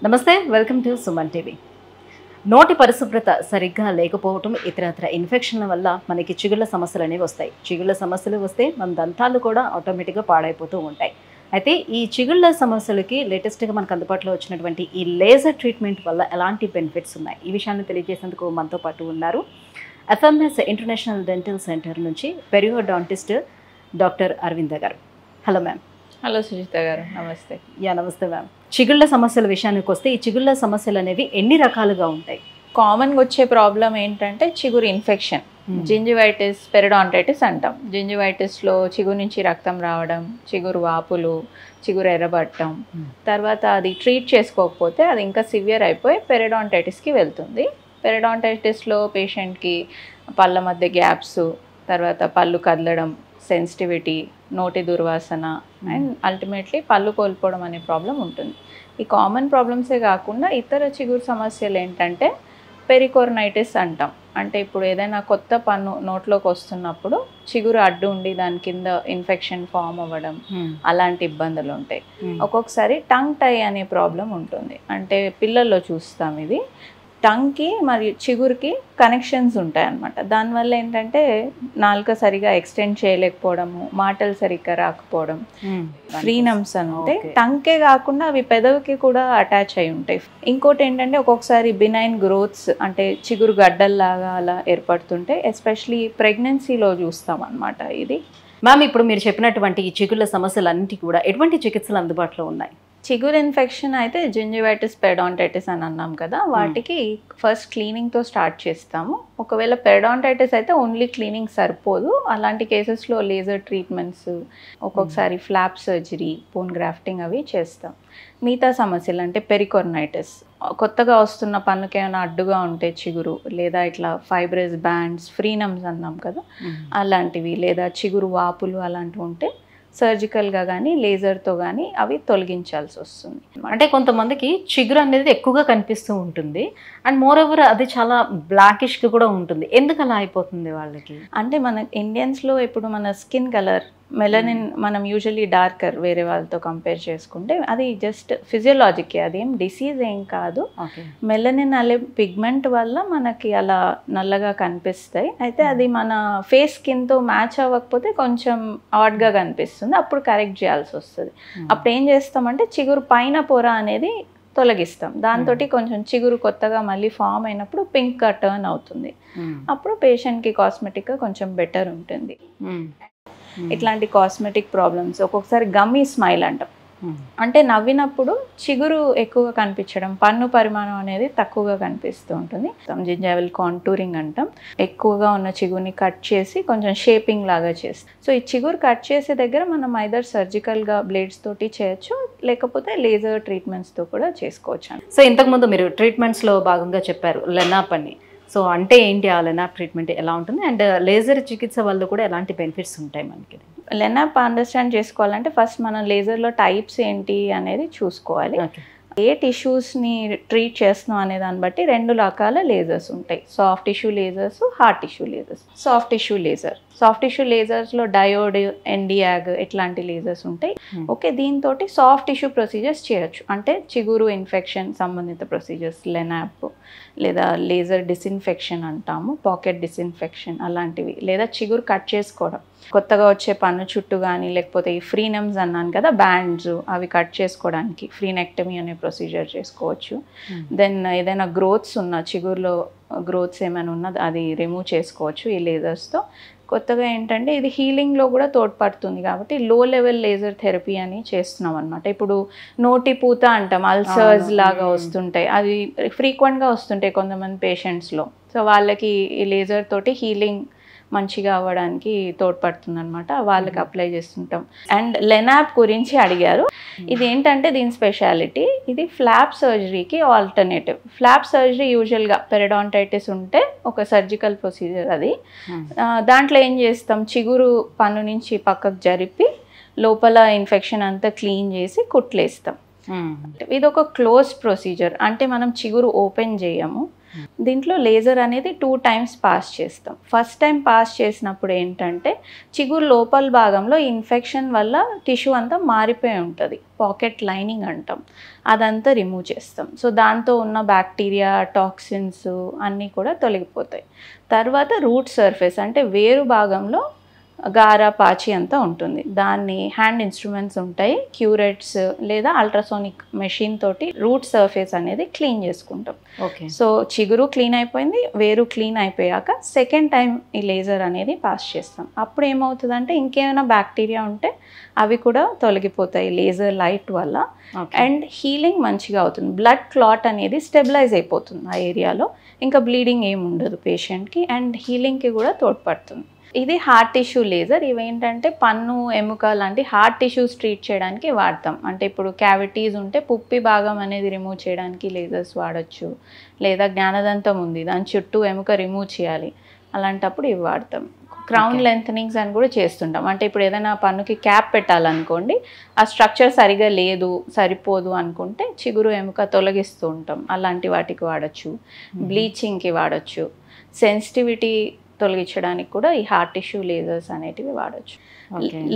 నమస్తే, welcome to Suman TV. నోటి పరిశుభ్రత సరిగ్గా లేకపోవటం, ఇతరత్ర ఇన్ఫెక్షన్ల వల్ల మనకి చిగుళ్ళ సమస్యలు అనేవి వస్తాయి. చిగుళ్ళ సమస్యలు వస్తే మన దంతాలు కూడా ఆటోమేటిక్గా పాడైపోతూ ఉంటాయి. అయితే ఈ చిగుళ్ళ సమస్యలకి లేటెస్ట్గా మనకు అందుబాటులో వచ్చినటువంటి ఈ లేజర్ ట్రీట్మెంట్ వల్ల ఎలాంటి బెనిఫిట్స్ ఉన్నాయి, ఈ విషయాన్ని తెలియజేసేందుకు మనతో పాటు ఉన్నారు ఎఫ్ఎంఎస్ ఇంటర్నేషనల్ డెంటల్ సెంటర్ నుంచి పెరియోడాంటిస్ట్ డాక్టర్ అరవింద గారు. Hello ma'am. హలో సుజిత గారు, నమస్తే. నమస్తే మ్యామ్. చిగుళ్ళ సమస్యల విషయానికి వస్తే ఈ చిగుళ్ళ సమస్యలు అనేవి ఎన్ని రకాలుగా ఉంటాయి? కామన్గా వచ్చే ప్రాబ్లం ఏంటంటే చిగురు ఇన్ఫెక్షన్, జింజివైటిస్, పెరిడాంటైటిస్ అంటాం. జింజివైటిస్లో చిగురు నుంచి రక్తం రావడం, చిగురు వాపులు, చిగురు ఎర్రబట్టడం, తర్వాత అది ట్రీట్ చేసుకోకపోతే అది ఇంకా సివియర్ అయిపోయి పెరిడాంటైటిస్కి వెళ్తుంది. పెరిడాంటైటిస్లో పేషెంట్కి పళ్ళ మధ్య గ్యాప్స్, తర్వాత పళ్ళు కదలడం, సెన్సిటివిటీ, నోటి దుర్వాసన అండ్ అల్టిమేట్లీ పళ్ళు కోల్పోవడం అనే ప్రాబ్లం ఉంటుంది. ఈ కామన్ ప్రాబ్లమ్సే కాకుండా ఇతర చిగురు సమస్యలు ఏంటంటే పెరికోర్నైటిస్ అంటాం. అంటే ఇప్పుడు ఏదైనా కొత్త పన్ను నోట్లోకి వస్తున్నప్పుడు చిగురు అడ్డు ఉండి దాని కింద ఇన్ఫెక్షన్ ఫామ్ అవ్వడం, అలాంటి ఇబ్బందులు ఉంటాయి. ఒక్కొక్కసారి టంగ్ టై అనే ప్రాబ్లం ఉంటుంది. అంటే పిల్లల్లో చూస్తాం. ఇది టంగ్కి మరియు చిగురుకి కనెక్షన్స్ ఉంటాయి అన్నమాట. దానివల్ల ఏంటంటే నాలుక సరిగా ఎక్స్టెండ్ చేయలేకపోవడము, మాటలు సరిగ్గా రాకపోవడం, ఫ్రీనమ్స్ అని ఉంటాయి. టంగ్కే కాకుండా అవి పెదవికి కూడా అటాచ్ అయి ఉంటాయి. ఇంకోటి ఏంటంటే ఒక్కొక్కసారి బినైన్ గ్రోత్స్, అంటే చిగురు గడ్డల్లాగా అలా ఏర్పడుతుంటే ఎస్పెషలీ ప్రెగ్నెన్సీలో చూస్తాం అన్నమాట. ఇది మ్యామ్, ఇప్పుడు మీరు చెప్పినటువంటి ఈ చిగుళ్ళ సమస్యలన్నిటి కూడా ఎటువంటి చికిత్సలు అందుబాటులో ఉన్నాయి? చిగురు ఇన్ఫెక్షన్ అయితే జింజివైటిస్, పెరిడాంటైటిస్ అని అన్నాం కదా, వాటికి ఫస్ట్ క్లీనింగ్తో స్టార్ట్ చేస్తాము. ఒకవేళ పెరిడాంటైటిస్ అయితే ఓన్లీ క్లీనింగ్ సరిపోదు. అలాంటి కేసెస్లో లేజర్ ట్రీట్మెంట్స్, ఒక్కొక్కసారి ఫ్లాప్ సర్జరీ, బోన్ గ్రాఫ్టింగ్ అవి చేస్తాం. మిగతా సమస్యలు అంటే పెరికోర్నైటిస్, కొత్తగా వస్తున్న పన్నుకి ఏమైనా అడ్డుగా ఉంటే చిగురు, లేదా ఇట్లా ఫైబ్రస్ బ్యాండ్స్, ఫ్రీనమ్స్ అన్నాం కదా, అలాంటివి, లేదా చిగురు వాపులు అలాంటివి ఉంటే సర్జికల్గా కానీ లేజర్తో కానీ అవి తొలగించాల్సి వస్తుంది. అంటే కొంతమందికి చిగురు అనేది ఎక్కువగా కనిపిస్తూ ఉంటుంది అండ్ మోర్ ఓవర్ అది చాలా బ్లాకిష్గా కూడా ఉంటుంది. ఎందుకు అలా అయిపోతుంది వాళ్ళకి? అంటే మన ఇండియన్స్లో ఇప్పుడు మన స్కిన్ కలర్ మెలనిన్ మనం యూజువల్లీ డార్కర్ వేరే వాళ్ళతో కంపేర్ చేసుకుంటే అది జస్ట్ ఫిజియోలాజికే, అదేం డిసీజ్ ఏం కాదు. మెలనిన్ అనే పిగ్మెంట్ వల్ల మనకి అలా నల్లగా కనిపిస్తాయి. అయితే అది మన ఫేస్ స్కిన్తో మ్యాచ్ అవ్వకపోతే కొంచెం ఆడ్గా కనిపిస్తుంది. అప్పుడు కరెక్ట్ చేయాల్సి వస్తుంది. అప్పుడు ఏం చేస్తామంటే చిగురు పైన పొర అనేది తొలగిస్తాం. దాంతో కొంచెం చిగురు కొత్తగా మళ్ళీ ఫామ్ అయినప్పుడు పింక్గా టర్న్ అవుతుంది. అప్పుడు పేషెంట్కి కాస్మెటిక్గా కొంచెం బెటర్ ఉంటుంది. ఇట్లాంటి కాస్మెటిక్ ప్రాబ్లమ్స్, ఒక్కొక్కసారి గమ్మీ స్మైల్ అంటాం. అంటే నవ్వినప్పుడు చిగురు ఎక్కువగా కనిపించడం, పన్ను పరిమాణం అనేది తక్కువగా కనిపిస్తూ ఉంటుంది. జింజైవల్ కాంటూరింగ్ అంటాం. ఎక్కువగా ఉన్న చిగురుని కట్ చేసి కొంచెం షేపింగ్ లాగా చేస్తాం. సో ఈ చిగురు కట్ చేసే దగ్గర మనం ఐదర్ సర్జికల్గా బ్లేడ్స్ తోటి చేయొచ్చు, లేకపోతే లేజర్ ట్రీట్మెంట్స్తో కూడా చేసుకోవచ్చు. సో ఇంతకుముందు మీరు ట్రీట్మెంట్స్లో భాగంగా చెప్పారు లెనాప్ అని. సో అంటే ఏంటి ఆ లెనాప్ ట్రీట్మెంట్, ఎలా ఉంటుంది అండ్ లేజర్ చికిత్స వల్ల కూడా ఎలాంటి బెనిఫిట్స్ ఉంటాయి మనకి? లెనాప్ అండర్స్టాండ్ చేసుకోవాలంటే ఫస్ట్ మనం లేజర్లో టైప్స్ ఏంటి అనేది చూసుకోవాలి. ఏ టిష్యూస్ని ట్రీట్ చేస్తున్నాం అనే దాన్ని బట్టి రెండు రకాల లేజర్స్ ఉంటాయి. Soft tissue lasers, hard tissue lasers. Soft tissue లేజర్స్లో డయోడ్, ఎన్డియాగ్ ఇట్లాంటి లేజర్స్ ఉంటాయి. ఓకే, దీంతో సాఫ్ట్ టిష్యూ ప్రొసీజర్స్ చేయొచ్చు. అంటే చిగురు ఇన్ఫెక్షన్ సంబంధిత ప్రొసీజర్స్, లెనాప్, లేదా లేజర్ డిస్ఇన్ఫెక్షన్ అంటాము, పాకెట్ డిస్ఇన్ఫెక్షన్ అలాంటివి, లేదా చిగురు కట్ చేసుకోవడం, కొత్తగా వచ్చే పన్ను చుట్టూ కానీ, లేకపోతే ఈ ఫ్రీనమ్స్ అన్నాను కదా బ్యాండ్స్, అవి కట్ చేసుకోవడానికి ఫ్రీనెక్టమీ అనే ప్రొసీజర్ చేసుకోవచ్చు. దెన్ ఏదైనా గ్రోత్స్ ఉన్న చిగురులో గ్రోత్స్ ఏమైనా ఉన్నది అది రిమూవ్ చేసుకోవచ్చు ఈ లేజర్స్తో. కొత్తగా ఏంటంటే ఇది హీలింగ్లో కూడా తోడ్పడుతుంది కాబట్టి లో లెవెల్ లేజర్ థెరపీ అని చేస్తున్నాం అనమాట. ఇప్పుడు నోటి పూత అంటాం, అల్సర్స్ లాగా వస్తుంటాయి, అది ఫ్రీక్వెంట్గా వస్తుంటాయి కొంతమంది పేషెంట్స్లో. సో వాళ్ళకి ఈ లేజర్ తోటి హీలింగ్ మంచిగా అవ్వడానికి తోడ్పడుతుంది అనమాట. వాళ్ళకి అప్లై చేస్తుంటాం. అండ్ లెనాప్ గురించి అడిగారు. ఇది ఏంటంటే దీని స్పెషాలిటీ, ఇది ఫ్లాప్ సర్జరీకి ఆల్టర్నేటివ్. ఫ్లాప్ సర్జరీ యూజువల్గా పెరిడాంటైటిస్ ఉంటే ఒక సర్జికల్ ప్రొసీజర్ అది. దాంట్లో ఏం చేస్తాం, చిగురు పన్ను నుంచి పక్కకు జరిపి లోపల ఇన్ఫెక్షన్ అంతా క్లీన్ చేసి కుట్లేస్తాం. ఇది ఒక క్లోజ్ ప్రొసీజర్, అంటే మనం చిగురు ఓపెన్ చేయము. దీంట్లో లేజర్ అనేది 2 times పాస్ చేస్తాం. ఫస్ట్ టైం పాస్ చేసినప్పుడు ఏంటంటే చిగురు లోపల భాగంలో ఇన్ఫెక్షన్ వల్ల టిష్యూ అంతా మారిపోయి ఉంటుంది, పాకెట్ లైనింగ్ అంటాం, అదంతా రిమూవ్ చేస్తాం. సో దాంతో ఉన్న బ్యాక్టీరియా, టాక్సిన్స్ అన్నీ కూడా తొలగిపోతాయి. తర్వాత రూట్ సర్ఫేస్ అంటే వేరు భాగంలో గారా పాచి అంతా ఉంటుంది, దాన్ని హ్యాండ్ ఇన్స్ట్రుమెంట్స్ ఉంటాయి, క్యూరెట్స్ లేదా అల్ట్రాసోనిక్ మెషిన్ తోటి రూట్ సర్ఫేస్ అనేది క్లీన్ చేసుకుంటాం. ఓకే. సో చిగురు క్లీన్ అయిపోయింది, వేరు క్లీన్ అయిపోయాక సెకండ్ టైం ఈ లేజర్ అనేది పాస్ చేస్తాం. అప్పుడు ఏమవుతుందంటే ఇంకేమైనా బ్యాక్టీరియా ఉంటే అవి కూడా తొలగిపోతాయి లేజర్ లైట్ వల్ల. అండ్ హీలింగ్ మంచిగా అవుతుంది, బ్లడ్ క్లాట్ అనేది స్టెబిలైజ్ అయిపోతుంది ఆ ఏరియాలో, ఇంకా బ్లీడింగ్ ఏమి ఉండదు పేషెంట్కి, అండ్ హీలింగ్కి కూడా తోడ్పడుతుంది. ఇది హార్ట్ టిష్యూ లేజర్. ఇవేంటంటే పన్ను, ఎముక లాంటి హార్ట్ టిష్యూస్ ట్రీట్ చేయడానికి వాడతాం. అంటే ఇప్పుడు క్యావిటీస్ ఉంటే పుప్పి భాగం అనేది రిమూవ్ చేయడానికి లేజర్స్ వాడచ్చు, లేదా జ్ఞానదంతం ఉంది దాని చుట్టూ ఎముక రిమూవ్ చేయాలి, అలాంటప్పుడు ఇవి వాడతాం. క్రౌన్ లెంథనింగ్స్ అని కూడా చేస్తుంటాం. అంటే ఇప్పుడు ఏదైనా పన్నుకి క్యాప్ పెట్టాలనుకోండి, ఆ స్ట్రక్చర్ సరిగా లేదు, సరిపోదు అనుకుంటే చిగురు ఎముక తొలగిస్తూ ఉంటాం, అలాంటి వాటికి వాడచ్చు. బ్లీచింగ్కి వాడచ్చు, సెన్సిటివిటీ తొలగించడానికి కూడా ఈ హార్ట్ టిష్యూ లేజర్స్ అనేటివి వాడచ్చు.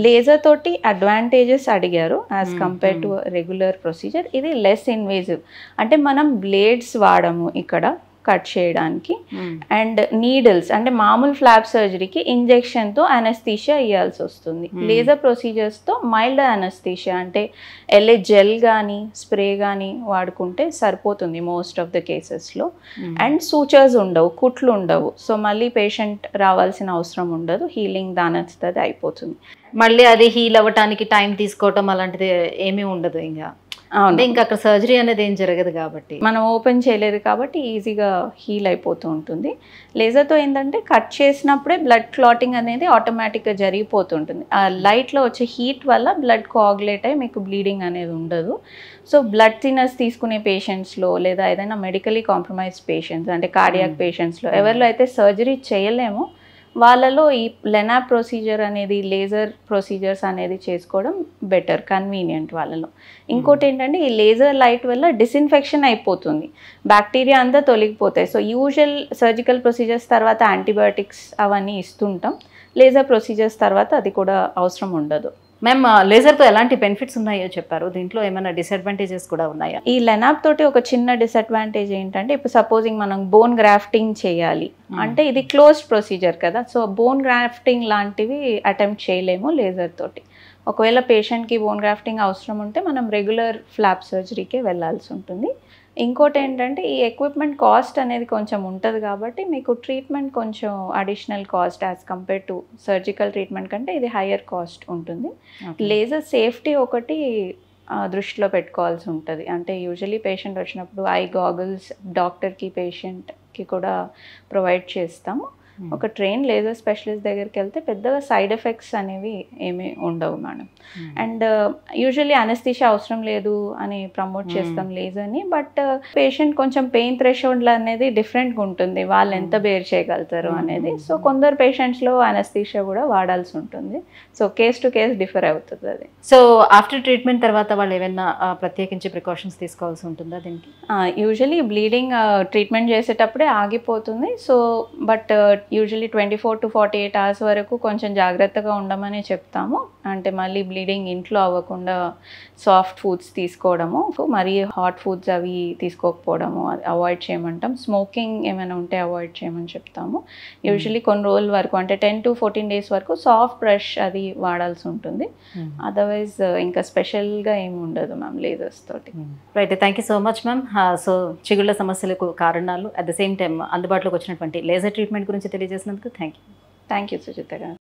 లేజర్ తోటి అడ్వాంటేజెస్ అడిగారు as compare to regular procedure. ఇది లెస్ ఇన్వేజివ్, అంటే మనం బ్లేడ్స్ వాడము ఇక్కడ కట్ చేయడానికి, అండ్ నీడిల్స్ అంటే మామూలు ఫ్లాప్ సర్జరీకి ఇంజెక్షన్తో అనస్థీషియా ఇవ్వాల్సి వస్తుంది. లేజర్ ప్రొసీజర్స్తో మైల్డ్ అనస్థీషియా అంటే ఎల్ఏ జెల్ కానీ స్ప్రే కానీ వాడుకుంటే సరిపోతుంది మోస్ట్ ఆఫ్ ద కేసెస్లో. అండ్ సూచర్స్ ఉండవు, కుట్లు ఉండవు, సో మళ్ళీ పేషెంట్ రావాల్సిన అవసరం ఉండదు, హీలింగ్ దానంతది అయిపోతుంది. మళ్ళీ అది హీల్ అవ్వటానికి టైం తీసుకోవటం అలాంటిది ఏమీ ఉండదు, అంటే ఇంకా అక్కడ సర్జరీ అనేది ఏం జరగదు కాబట్టి, మనం ఓపెన్ చేయలేదు కాబట్టి ఈజీగా హీల్ అయిపోతూ ఉంటుంది. లేజర్తో ఏంటంటే కట్ చేసినప్పుడే బ్లడ్ క్లాటింగ్ అనేది ఆటోమేటిక్గా జరిగిపోతుంటుంది. ఆ లైట్లో వచ్చే హీట్ వల్ల బ్లడ్ కోఆగులేట్ అయ్యి మీకు బ్లీడింగ్ అనేది ఉండదు. సో బ్లడ్ థిన్నర్స్ తీసుకునే పేషెంట్స్లో లేదా ఏదైనా మెడికలీ కాంప్రమైజ్డ్ పేషెంట్స్ అంటే కార్డియాక్ పేషెంట్స్లో ఎవరిలో అయితే సర్జరీ చేయలేమో వాళ్ళలో ఈ లెనాప్ ప్రొసీజర్ అనేది, లేజర్ ప్రొసీజర్స్ అనేది చేసుకోవడం బెటర్, కన్వీనియంట్ వాళ్ళలో. ఇంకోటి ఏంటంటే ఈ లేజర్ లైట్ వల్ల డిస్ఇన్ఫెక్షన్ అయిపోతుంది, బ్యాక్టీరియా అంతా తొలగిపోతాయి. సో యూజువల్ సర్జికల్ ప్రొసీజర్స్ తర్వాత యాంటీబయాటిక్స్ అవన్నీ ఇస్తుంటాం, లేజర్ ప్రొసీజర్స్ తర్వాత అది కూడా అవసరం ఉండదు. మ్యామ్, లేజర్తో ఎలాంటి బెనిఫిట్స్ ఉన్నాయో చెప్పారు, దీంట్లో ఏమైనా డిసడ్వాంటేజెస్ కూడా ఉన్నాయా? ఈ లెనాప్ తోటి ఒక చిన్న డిసడ్వాంటేజ్ ఏంటంటే ఇప్పుడు సపోజింగ్ మనం బోన్ గ్రాఫ్టింగ్ చేయాలి అంటే ఇది క్లోజ్డ్ ప్రొసీజర్ కదా, సో బోన్ గ్రాఫ్టింగ్ లాంటివి అటెంప్ట్ చేయలేము లేజర్ తోటి. ఒకవేళ పేషెంట్కి బోన్ గ్రాఫ్టింగ్ అవసరం ఉంటే మనం రెగ్యులర్ ఫ్లాప్ సర్జరీకే వెళ్ళాల్సి ఉంటుంది. ఇంకోటి ఏంటంటే ఈ ఎక్విప్మెంట్ కాస్ట్ అనేది కొంచెం ఉంటుంది కాబట్టి మీకు ట్రీట్మెంట్ కొంచెం additional cost as compare to surgical treatment కంటే ఇది హయ్యర్ కాస్ట్ ఉంటుంది. లేజర్ సేఫ్టీ ఒకటి దృష్టిలో పెట్టుకోవాల్సి ఉంటుంది. అంటే యూజువలీ పేషెంట్ వచ్చినప్పుడు ఐ గాగుల్స్ డాక్టర్కి పేషెంట్కి కూడా ప్రొవైడ్ చేస్తాము. ఒక ట్రైన్ లేజర్ స్పెషలిస్ట్ దగ్గరికి వెళ్తే పెద్దగా సైడ్ ఎఫెక్ట్స్ అనేవి ఏమీ ఉండవు మేడం. అండ్ యూజువల్లీ అనస్థీషియా అవసరం లేదు అని ప్రమోట్ చేస్తాం లేజర్ని, బట్ పేషెంట్ కొంచెం పెయిన్ థ్రెషోల్డ్ అనేది డిఫరెంట్గా ఉంటుంది, వాళ్ళు ఎంత బేర్ చేయగలుగుతారు అనేది. సో కొందరు పేషెంట్స్లో అనస్థీషియా కూడా వాడాల్సి ఉంటుంది, so case to case differ అవుతుంది అది. సో ఆఫ్టర్ ట్రీట్మెంట్ తర్వాత వాళ్ళు ఏమైనా ప్రత్యేకించి ప్రికాషన్స్ తీసుకోవాల్సి ఉంటుందా దీనికి? యూజువల్లీ బ్లీడింగ్ ట్రీట్మెంట్ చేసేటప్పుడే ఆగిపోతుంది. So but usually 24 to 48 hours వరకు కొంచెం జాగ్రత్తగా ఉండమని చెప్తాము. అంటే మళ్ళీ బ్లీడింగ్ ఇంట్లో అవ్వకుండా సాఫ్ట్ ఫుడ్స్ తీసుకోవడము, మరీ హాట్ ఫుడ్స్ అవి తీసుకోకపోవడము అవాయిడ్ చేయమంటాం. స్మోకింగ్ ఏమైనా ఉంటే అవాయిడ్ చేయమని చెప్తాము. యూజువల్లీ కొన్ని రోజుల వరకు అంటే 10 to 14 days వరకు సాఫ్ట్ బ్రష్ అది వాడాల్సి ఉంటుంది. అదర్వైజ్ ఇంకా స్పెషల్గా ఏమి ఉండదు మ్యామ్ లేజర్స్ తోటి. Right, thank you so much ma'am. So చిగుళ్ళ సమస్యలకు కారణాలు అట్ ద సేమ్ టైం అందుబాటులోకి వచ్చినటువంటి లేజర్ ట్రీట్మెంట్ గురించి తెలియజేసినందుకు thank you. Thank you Sujitha గారు.